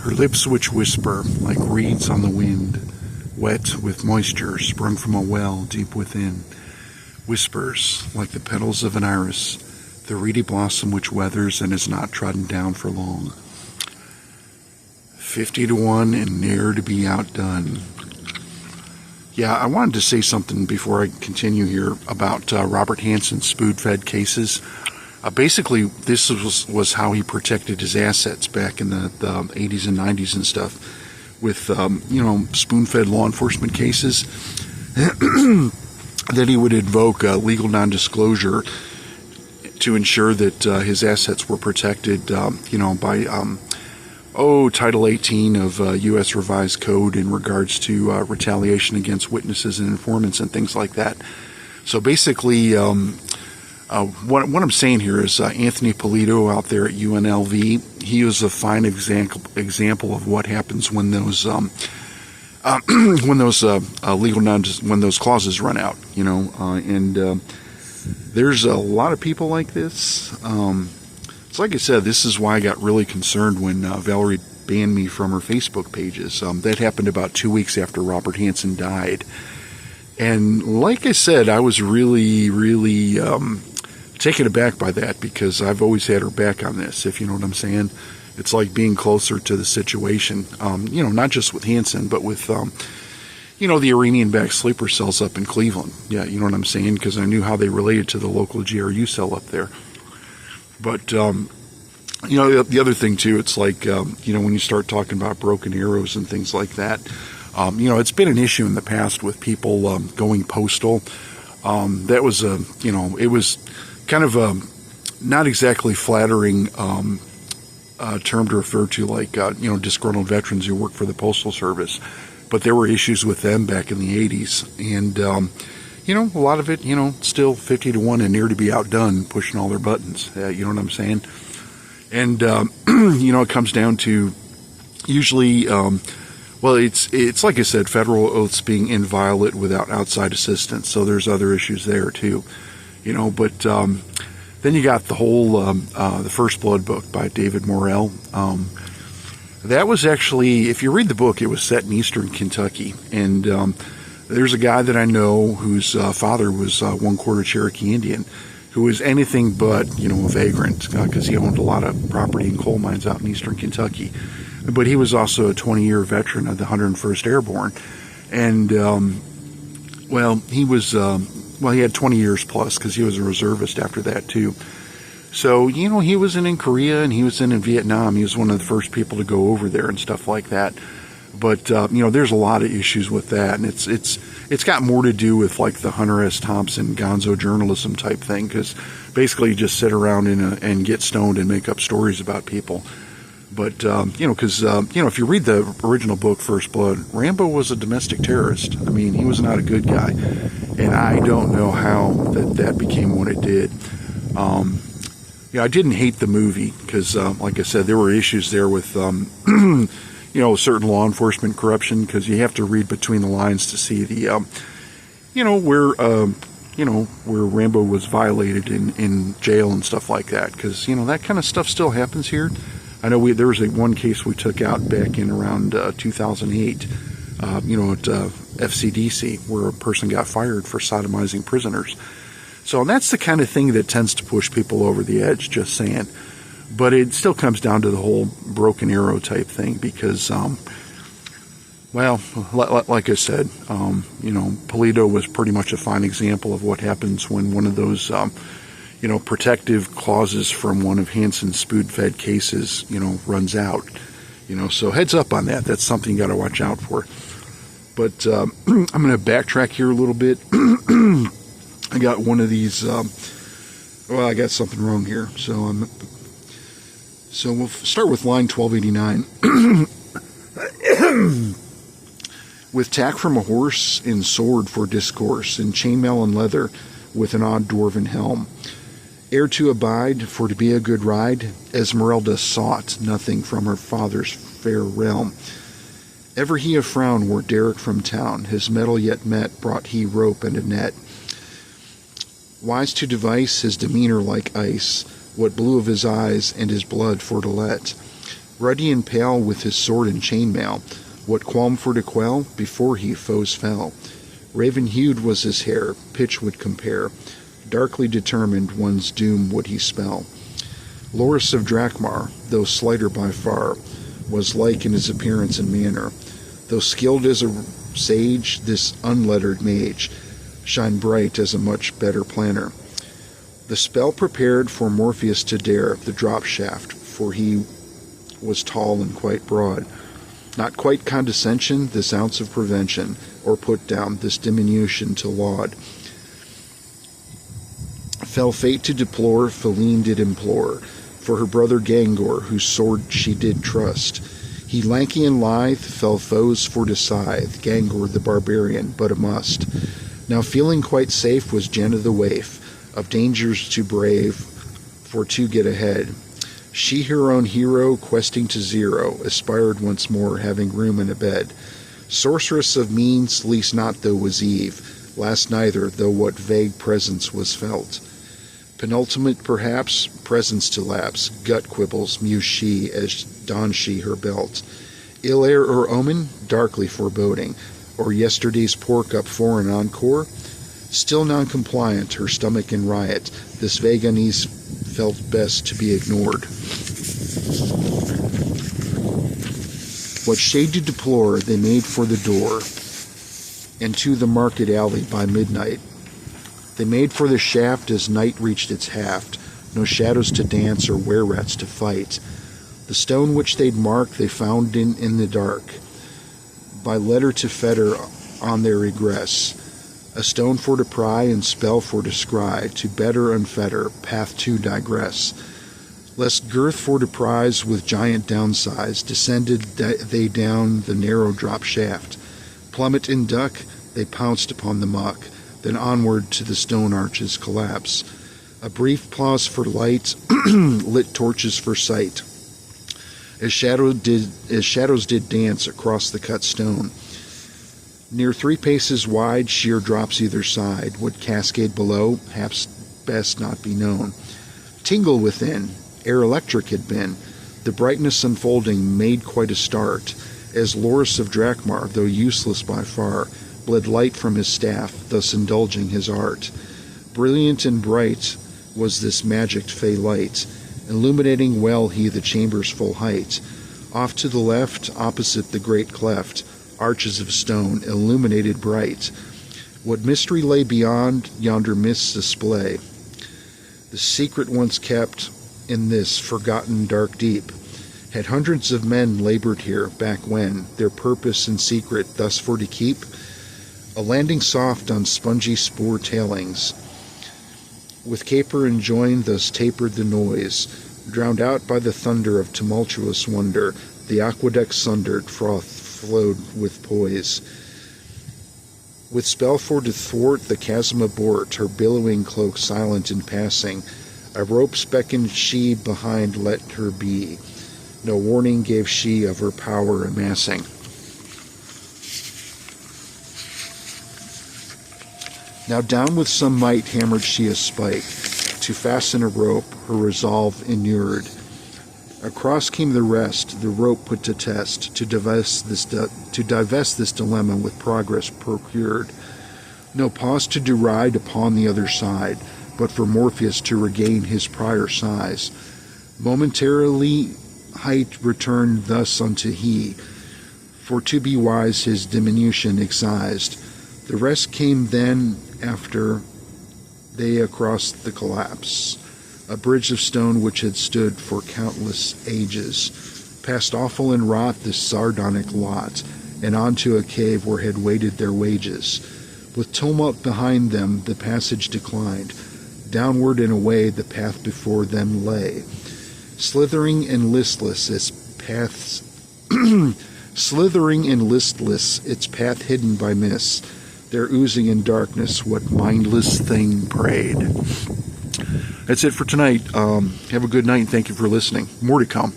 Her lips which whisper like reeds on the wind, wet with moisture sprung from a well deep within, whispers like the petals of an iris, the reedy blossom which weathers and is not trodden down for long. 50 to 1 and ne'er to be outdone. Yeah, I wanted to say something before I continue here about Robert Hanson's spoon-fed cases. Basically, this was how he protected his assets back in the 80s and 90s and stuff, with spoon-fed law enforcement cases that he would invoke legal non-disclosure to ensure that his assets were protected, by Title 18 of U.S. Revised Code in regards to retaliation against witnesses and informants and things like that. So basically, what I'm saying here is Anthony Polito out there at UNLV, he was a fine example of what happens when those when those clauses run out, there's a lot of people like this. So like I said, this is why I got really concerned when Valerie banned me from her Facebook pages. That happened about 2 weeks after Robert Hanson died. And like I said, I was really, really taken aback by that, because I've always had her back on this, if you know what I'm saying. It's like being closer to the situation, not just with Hanson, but with, the Iranian-backed sleeper cells up in Cleveland. Yeah, you know what I'm saying, because I knew how they related to the local GRU cell up there. But, the other thing, too, it's like, when you start talking about broken arrows and things like that, it's been an issue in the past with people going postal. That was, it was kind of a not exactly flattering term to refer to, like, disgruntled veterans who work for the Postal Service. But there were issues with them back in the 80s. And, a lot of it, still 50 to 1 and near to be outdone pushing all their buttons. You know what I'm saying? And, it comes down to usually, it's like I said, federal oaths being inviolate without outside assistance. So there's other issues there too, but then you got the whole, the First Blood book by David Morrell. That was actually, if you read the book, it was set in eastern Kentucky. And there's a guy that I know whose father was 1/4 Cherokee Indian, who was anything but, a vagrant, because he owned a lot of property and coal mines out in eastern Kentucky. But he was also a 20-year veteran of the 101st Airborne. And, he was, he had 20 years plus, because he was a reservist after that, too. So, he was in Korea, and he was in Vietnam. He was one of the first people to go over there and stuff like that. But, there's a lot of issues with that, and it's got more to do with, like, the Hunter S. Thompson gonzo journalism type thing, because basically you just sit around and get stoned and make up stories about people. But, because, if you read the original book, First Blood, Rambo was a domestic terrorist. I mean, he was not a good guy, and I don't know how that became what it did. I didn't hate the movie, because, like I said, there were issues there with, certain law enforcement corruption, because you have to read between the lines to see the, where Rambo was violated in jail and stuff like that, because, that kind of stuff still happens here. I know there was one case we took out back in around 2008, at FCDC, where a person got fired for sodomizing prisoners. So that's the kind of thing that tends to push people over the edge, just saying. But it still comes down to the whole broken arrow type thing, because, like I said, Polito was pretty much a fine example of what happens when one of those, protective clauses from one of Hanson's spoon-fed cases, runs out. So heads up on that. That's something you got to watch out for. But I'm going to backtrack here a little bit. I got one of these, I got something wrong here. So we'll start with line 1289. With tack from a horse and sword for discourse, and chainmail and leather with an odd dwarven helm. Ere to abide, for to be a good ride, Esmeralda sought nothing from her father's fair realm. Ever he a frown wore Derrick from town, his mettle yet met, brought he rope and a net. Wise to device his demeanor like ice, what blue of his eyes and his blood for to let. Ruddy and pale with his sword and chainmail, what qualm for to quell before he foes fell? Raven-hued was his hair, pitch would compare, darkly determined one's doom would he spell. Loris of Drakmar, though slighter by far, was like in his appearance and manner. Though skilled as a sage, this unlettered mage shine bright as a much better planner. The spell prepared for Morpheus to dare the drop shaft, for he was tall and quite broad. Not quite condescension, this ounce of prevention, or put down, this diminution to laud. Fell fate to deplore, Feline did implore, for her brother Gangor, whose sword she did trust. He lanky and lithe, fell foes for to scythe, Gangor the barbarian, but a must. Now feeling quite safe was Jenna the waif, of dangers too brave, for to get ahead. She her own hero, questing to zero, aspired once more, having room in a bed. Sorceress of means, least not though was Eve, last neither, though what vague presence was felt. Penultimate perhaps, presence to lapse, gut quibbles, mused she, as donned she her belt. Ill air or omen, darkly foreboding, or yesterday's pork up for an encore? Still non-compliant, her stomach in riot, this vague unease felt best to be ignored. What shade to deplore they made for the door, and to the market alley by midnight. They made for the shaft as night reached its haft, no shadows to dance or were-rats to fight. The stone which they'd mark they found in the dark, by letter to fetter on their regress. A stone for to pry and spell for to scry, to better unfetter, path to digress. Lest girth for to prize with giant downsize, descended they down the narrow drop shaft. Plummet and duck, they pounced upon the muck, then onward to the stone arches collapse. A brief pause for light, lit torches for sight, as shadows did dance across the cut stone. Near 3 paces wide, sheer drops either side, would cascade below, haps best not be known. Tingle within, air electric had been, the brightness unfolding made quite a start, as Loris of Drakmar, though useless by far, bled light from his staff, thus indulging his art. Brilliant and bright was this magic fey light, illuminating well he the chamber's full height. Off to the left, opposite the great cleft, arches of stone, illuminated bright. What mystery lay beyond yonder mists display? The secret once kept in this forgotten dark deep. Had hundreds of men labored here back when, their purpose in secret thus for to keep? A landing soft on spongy spore tailings, with caper and join thus tapered the noise, drowned out by the thunder of tumultuous wonder, the aqueduct sundered, froth flowed with poise. With spell for to thwart the chasm abort, her billowing cloak silent in passing, a rope beckoned she behind let her be, no warning gave she of her power amassing. Now down with some might hammered she a spike, to fasten a rope, her resolve inured. Across came the rest, the rope put to test, to divest this dilemma with progress procured. No pause to deride upon the other side, but for Morpheus to regain his prior size. Momentarily height returned thus unto he, for to be wise his diminution excised. The rest came then after they across the collapse, a bridge of stone which had stood for countless ages, past awful and rot this sardonic lot, and onto a cave where had waited their wages. With tumult behind them the passage declined, downward and away the path before them lay, slithering and listless its path hidden by mist, there oozing in darkness what mindless thing prayed. That's it for tonight. Have a good night and thank you for listening. More to come.